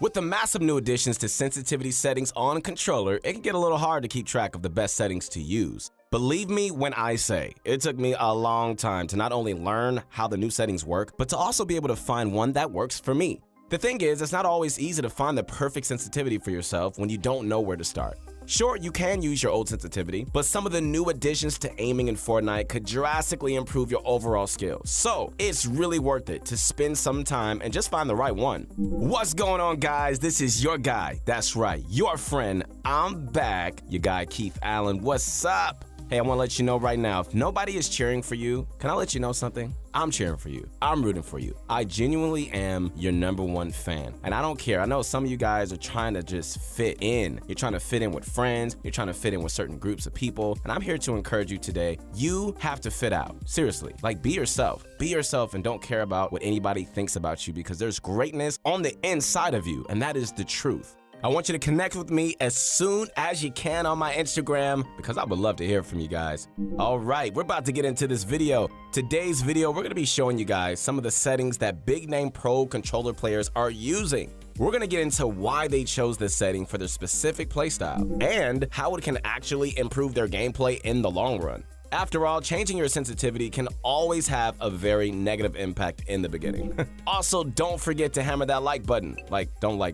With the massive new additions to sensitivity settings on controller, it can get a little hard to keep track of the best settings to use. Believe me when I say, it took me a long time to not only learn how the new settings work, but to also be able to find one that works for me. The thing is, it's not always easy to find the perfect sensitivity for yourself when you don't know where to start. Sure, you can use your old sensitivity, but some of the new additions to aiming in Fortnite could drastically improve your overall skills. So it's really worth it to spend some time and just find the right one. What's going on, guys? This is your guy. That's right, your friend. I'm back. Your guy, Keith Allen. What's up? Hey, I want to let you know right now, if nobody is cheering for you, can I let you know something? I'm cheering for you. I'm rooting for you. I genuinely am your #1 fan. And I don't care. I know some of you guys are trying to just fit in. You're trying to fit in with friends. You're trying to fit in with certain groups of people. And I'm here to encourage you today. You have to fit out. Seriously. Like, be yourself. Be yourself and don't care about what anybody thinks about you, because there's greatness on the inside of you. And that is the truth. I want you to connect with me as soon as you can on my Instagram, because I would love to hear from you guys. All right, we're about to get into this video. Today's video, we're gonna be showing you guys some of the settings that big name pro controller players are using. We're gonna get into why they chose this setting for their specific playstyle and how it can actually improve their gameplay in the long run. After all, changing your sensitivity can always have a very negative impact in the beginning. Also, don't forget to hammer that like button.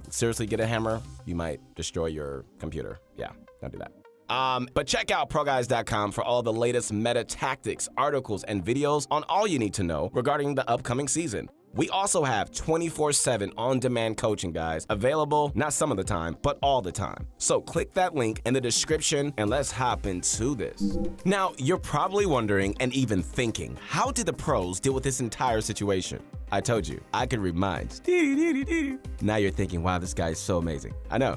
Seriously get a hammer. You might destroy your computer. Yeah, don't do that. But check out ProGuys.com for all the latest meta tactics, articles, and videos on all you need to know regarding the upcoming season. We also have 24/7 on-demand coaching, guys, available not some of the time, but all the time. So click that link in the description and let's hop into this. Now, you're probably wondering and even thinking, how did the pros deal with this entire situation? I told you, I could read minds. Now you're thinking, wow, this guy is so amazing. I know,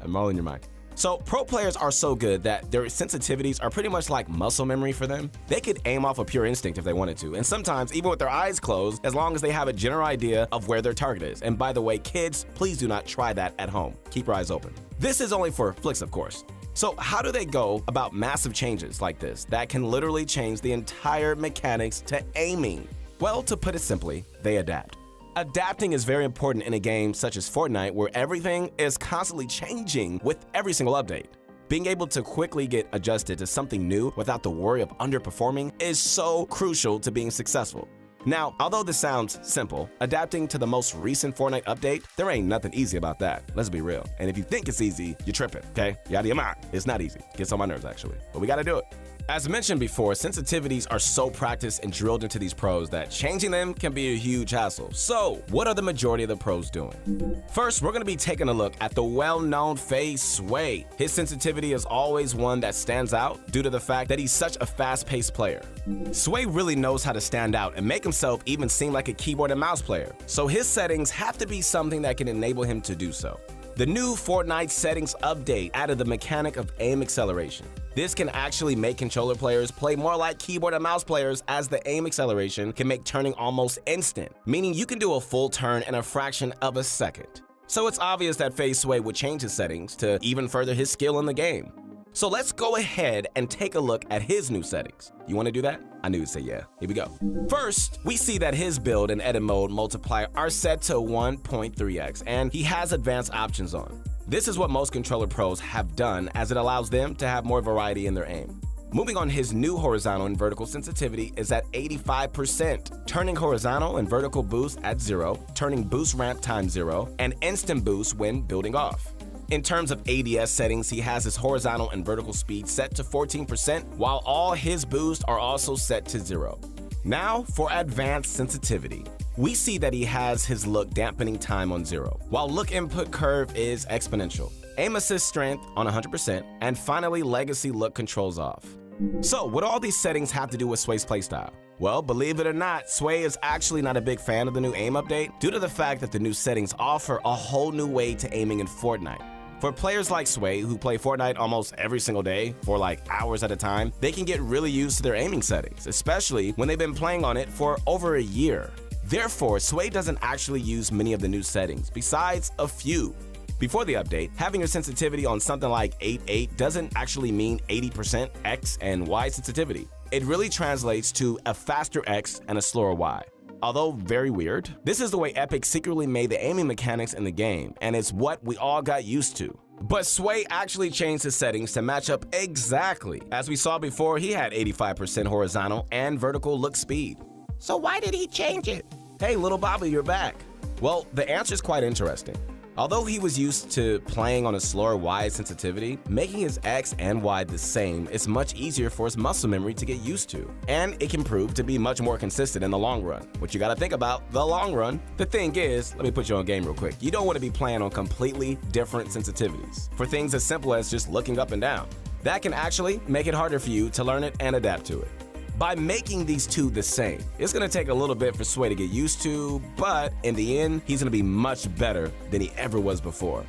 I'm all in your mind. So pro players are so good that their sensitivities are pretty much like muscle memory for them. They could aim off a pure instinct if they wanted to, and sometimes even with their eyes closed, as long as they have a general idea of where their target is. And by the way, kids, please do not try that at home. Keep your eyes open. This is only for flicks, of course. So how do they go about massive changes like this that can literally change the entire mechanics to aiming? Well, to put it simply, they adapt. Adapting is very important in a game such as Fortnite, where everything is constantly changing with every single update. Being able to quickly get adjusted to something new without the worry of underperforming is so crucial to being successful. Now, although this sounds simple, adapting to the most recent Fortnite update, there ain't nothing easy about that. Let's be real. And if you think it's easy, you're tripping, okay? You're out of your mind. It's not easy. Gets on my nerves, actually. But we gotta do it. As mentioned before, sensitivities are so practiced and drilled into these pros that changing them can be a huge hassle. So, what are the majority of the pros doing? First, we're going to be taking a look at the well-known FaZe Sway. His sensitivity is always one that stands out due to the fact that he's such a fast-paced player. Sway really knows how to stand out and make himself even seem like a keyboard and mouse player. So his settings have to be something that can enable him to do so. The new Fortnite settings update added the mechanic of aim acceleration. This can actually make controller players play more like keyboard and mouse players, as the aim acceleration can make turning almost instant, meaning you can do a full turn in a fraction of a second. So it's obvious that FaZe Sway would change his settings to even further his skill in the game. So let's go ahead and take a look at his new settings. You want to do that? I knew you'd say yeah. Here we go. First, we see that his build and edit mode multiplier are set to 1.3x, and he has advanced options on. This is what most controller pros have done, as it allows them to have more variety in their aim. Moving on, his new horizontal and vertical sensitivity is at 85%, turning horizontal and vertical boost at 0, turning boost ramp times 0, and instant boost when building off. In terms of ADS settings, he has his horizontal and vertical speed set to 14%, while all his boosts are also set to 0. Now for advanced sensitivity. We see that he has his look dampening time on 0, while look input curve is exponential, aim assist strength on 100%, and finally legacy look controls off. So what do all these settings have to do with Sway's playstyle? Well, believe it or not, Sway is actually not a big fan of the new aim update due to the fact that the new settings offer a whole new way to aiming in Fortnite. For players like Sway, who play Fortnite almost every single day for like hours at a time, they can get really used to their aiming settings, especially when they've been playing on it for over a year. Therefore, Sway doesn't actually use many of the new settings, besides a few. Before the update, having your sensitivity on something like 8.8 doesn't actually mean 80% X and Y sensitivity. It really translates to a faster X and a slower Y. Although very weird, this is the way Epic secretly made the aiming mechanics in the game, and it's what we all got used to. But Sway actually changed his settings to match up exactly. As we saw before, he had 85% horizontal and vertical look speed. So why did he change it? Hey, little Bobby, you're back. Well, the answer is quite interesting. Although he was used to playing on a slower Y sensitivity, making his X and Y the same is much easier for his muscle memory to get used to. And it can prove to be much more consistent in the long run. What you gotta think about, the long run. The thing is, let me put you on game real quick. You don't want to be playing on completely different sensitivities for things as simple as just looking up and down. That can actually make it harder for you to learn it and adapt to it. By making these two the same, it's going to take a little bit for Sway to get used to, but in the end, he's going to be much better than he ever was before.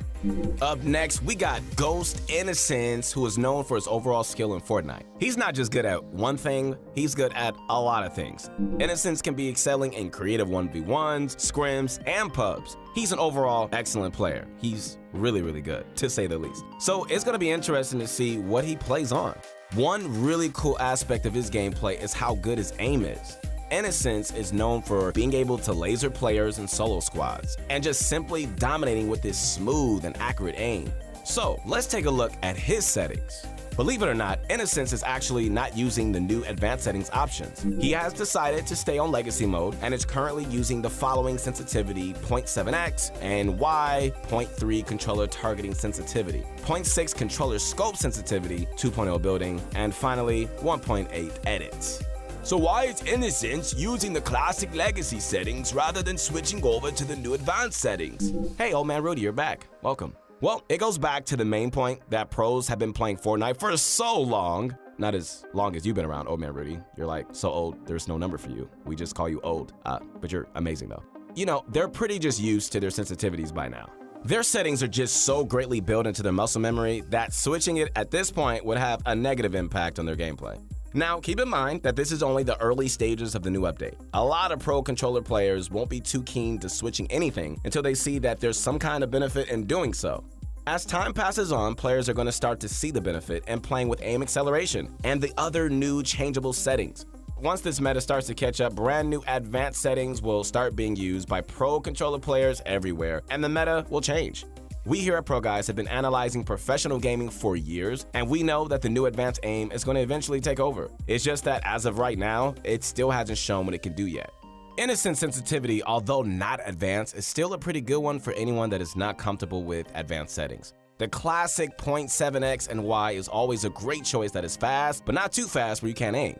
Up next, we got Ghost Innocence, who is known for his overall skill in Fortnite. He's not just good at one thing, he's good at a lot of things. Innocence can be excelling in creative 1v1s, scrims, and pubs. He's an overall excellent player. He's really, really good, to say the least. So it's going to be interesting to see what he plays on. One really cool aspect of his gameplay is how good his aim is. Innocence is known for being able to laser players in solo squads, and just simply dominating with his smooth and accurate aim. So let's take a look at his settings. Believe it or not, Innocence is actually not using the new advanced settings options. He has decided to stay on legacy mode and is currently using the following sensitivity: 0.7x and Y, 0.3 controller targeting sensitivity, 0.6 controller scope sensitivity, 2.0 building, and finally 1.8 edits. So why is Innocence using the classic legacy settings rather than switching over to the new advanced settings? Hey, old man Rudy, you're back. Welcome. Well, it goes back to the main point that pros have been playing Fortnite for so long. Not as long as you've been around, old man Rudy. You're like so old, there's no number for you. We just call you old. But you're amazing though. You know, they're pretty just used to their sensitivities by now. Their settings are just so greatly built into their muscle memory that switching it at this point would have a negative impact on their gameplay. Now, keep in mind that this is only the early stages of the new update. A lot of pro controller players won't be too keen to switching anything until they see that there's some kind of benefit in doing so. As time passes on, players are going to start to see the benefit in playing with aim acceleration and the other new changeable settings. Once this meta starts to catch up, brand new advanced settings will start being used by pro controller players everywhere, and the meta will change. We here at Pro Guys have been analyzing professional gaming for years, and we know that the new advanced aim is going to eventually take over. It's just that as of right now, it still hasn't shown what it can do yet. Innocent sensitivity, although not advanced, is still a pretty good one for anyone that is not comfortable with advanced settings. The classic 0.7x and Y is always a great choice that is fast, but not too fast where you can't aim.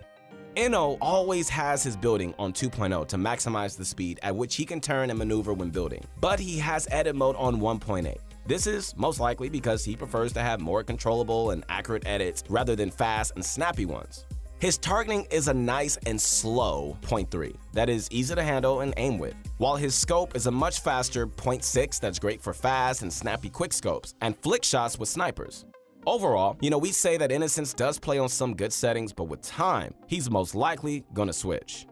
Inno always has his building on 2.0 to maximize the speed at which he can turn and maneuver when building, but he has edit mode on 1.8. This is most likely because he prefers to have more controllable and accurate edits rather than fast and snappy ones. His targeting is a nice and slow 0.3 that is easy to handle and aim with, while his scope is a much faster 0.6 that's great for fast and snappy quick scopes and flick shots with snipers. Overall, we say that Innocence does play on some good settings, but with time, he's most likely gonna switch.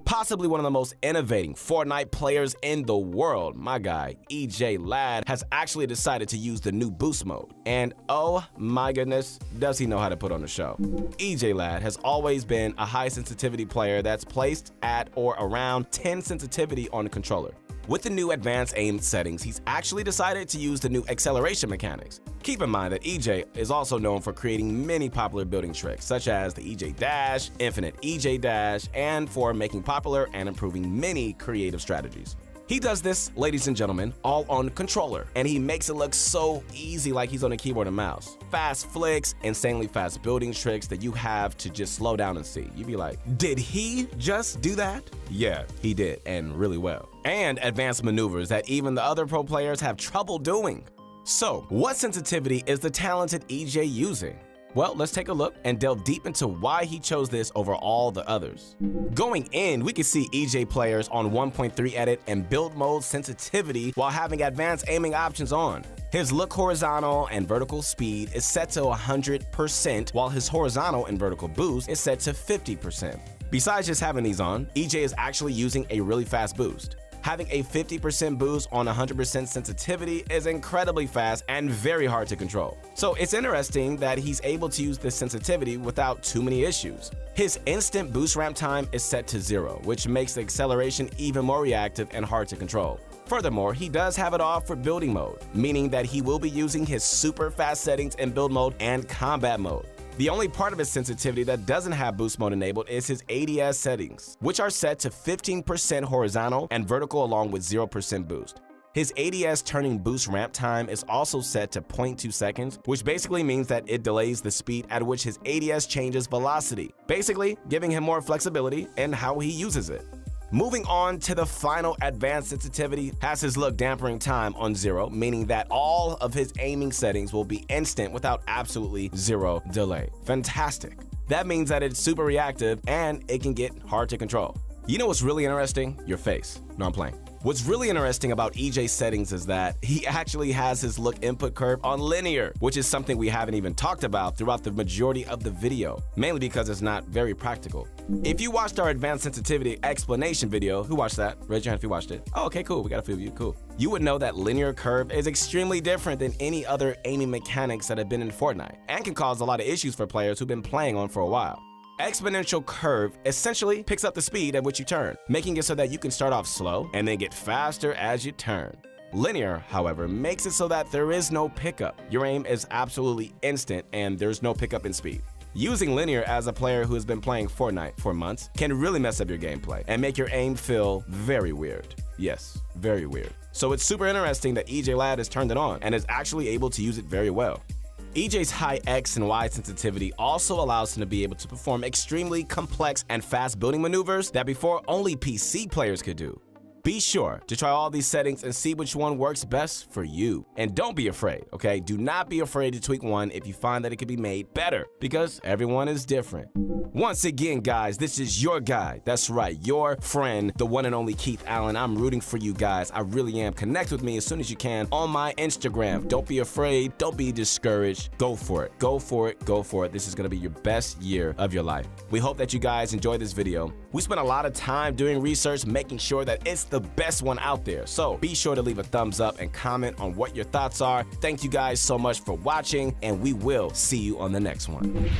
Possibly one of the most innovating Fortnite players in the world, my guy, EJ Ladd, has actually decided to use the new boost mode. And oh my goodness, does he know how to put on a show. EJ Ladd has always been a high sensitivity player that's placed at or around 10 sensitivity on the controller. With the new advanced aim settings, he's actually decided to use the new acceleration mechanics. Keep in mind that EJ is also known for creating many popular building tricks, such as the EJ Dash, Infinite EJ Dash, and for making popular and improving many creative strategies. He does this, ladies and gentlemen, all on controller, and he makes it look so easy like he's on a keyboard and mouse. Fast flicks, insanely fast building tricks that you have to just slow down and see. You'd be like, did he just do that? Yeah, he did, and really well. And advanced maneuvers that even the other pro players have trouble doing. So, what sensitivity is the talented EJ using? Well, let's take a look and delve deep into why he chose this over all the others. Going in, we can see EJ players on 1.3 edit and build mode sensitivity while having advanced aiming options on. His look horizontal and vertical speed is set to 100%, while his horizontal and vertical boost is set to 50%. Besides just having these on, EJ is actually using a really fast boost. Having a 50% boost on 100% sensitivity is incredibly fast and very hard to control. So it's interesting that he's able to use this sensitivity without too many issues. His instant boost ramp time is set to 0, which makes the acceleration even more reactive and hard to control. Furthermore, he does have it off for building mode, meaning that he will be using his super fast settings in build mode and combat mode. The only part of his sensitivity that doesn't have boost mode enabled is his ADS settings, which are set to 15% horizontal and vertical along with 0% boost. His ADS turning boost ramp time is also set to 0.2 seconds, which basically means that it delays the speed at which his ADS changes velocity, basically giving him more flexibility in how he uses it. Moving on to the final advanced sensitivity, has his look dampering time on 0, meaning that all of his aiming settings will be instant without absolutely 0 delay. Fantastic. That means that it's super reactive and it can get hard to control. You know what's really interesting? Your face. No, I'm playing. What's really interesting about EJ's settings is that he actually has his look input curve on linear, which is something we haven't even talked about throughout the majority of the video, mainly because it's not very practical. If you watched our advanced sensitivity explanation video, who watched that? Raise your hand if you watched it. Oh, okay, cool. We got a few of you. Cool. You would know that linear curve is extremely different than any other aiming mechanics that have been in Fortnite and can cause a lot of issues for players who've been playing on for a while. Exponential curve essentially picks up the speed at which you turn, making it so that you can start off slow and then get faster as you turn. Linear, however, makes it so that there is no pickup. Your aim is absolutely instant and there's no pickup in speed. Using linear as a player who has been playing Fortnite for months can really mess up your gameplay and make your aim feel very weird. Yes, very weird. So it's super interesting that EJ Ladd has turned it on and is actually able to use it very well. EJ's high X and Y sensitivity also allows him to be able to perform extremely complex and fast building maneuvers that before only PC players could do. Be sure to try all these settings and see which one works best for you. And don't be afraid, okay? Do not be afraid to tweak one if you find that it could be made better, because everyone is different. Once again, guys, this is your guy. That's right, your friend, the one and only Keith Allen. I'm rooting for you guys. I really am. Connect with me as soon as you can on my Instagram. Don't be afraid. Don't be discouraged. Go for it. Go for it. Go for it. This is going to be your best year of your life. We hope that you guys enjoyed this video. We spent a lot of time doing research, making sure that it's the best one out there. So be sure to leave a thumbs up and comment on what your thoughts are. Thank you guys so much for watching, and we will see you on the next one.